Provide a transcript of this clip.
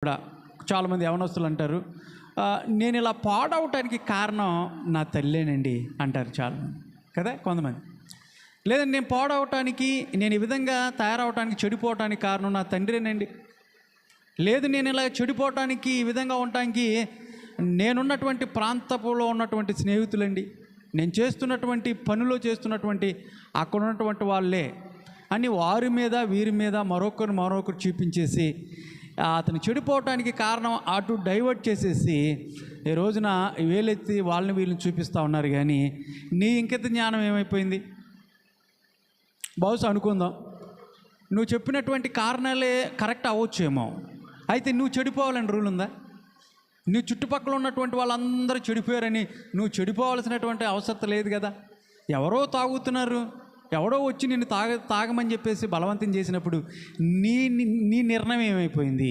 కూడా చాలామంది యవనస్తులు అంటారు, నేను ఇలా పాడవటానికి కారణం నా తల్లేనండి అంటారు చాలామంది కదా. కొంతమంది లేదండి, నేను పాడవటానికి, నేను ఈ విధంగా తయారవటానికి, చెడిపోవటానికి కారణం నా తండ్రేనండి. లేదు, నేను ఇలా చెడిపోవటానికి, ఈ విధంగా ఉండటానికి నేనున్నటువంటి ప్రాంతంలో ఉన్నటువంటి స్నేహితులండి, నేను చేస్తున్నటువంటి పనిలో చేస్తున్నటువంటి అక్కడ ఉన్నటువంటి వాళ్ళే అని వారి మీద వీరి మీద మరొకరు చూపించేసి అతను చెడిపోవటానికి కారణం అటు డైవర్ట్ చేసేసి ఈ రోజున వేలెత్తి వాళ్ళని వీళ్ళని చూపిస్తూ ఉన్నారు. కానీ నీ ఇంకిత జ్ఞానం ఏమైపోయింది? బహుశా అనుకుందాం, నువ్వు చెప్పినటువంటి కారణాలే కరెక్ట్ అవ్వచ్చేమో, అయితే నువ్వు చెడిపోవాలని రూల్ ఉందా? నీ చుట్టుపక్కల ఉన్నటువంటి వాళ్ళందరూ చెడిపోయారని నువ్వు చెడిపోవాల్సినటువంటి అవసరం లేదు కదా. ఎవరో తాగుతున్నారు, ఎవడో వచ్చి నిన్ను తాగమని చెప్పేసి బలవంతం చేసినప్పుడు నీ నిర్ణయం ఏమైపోయింది?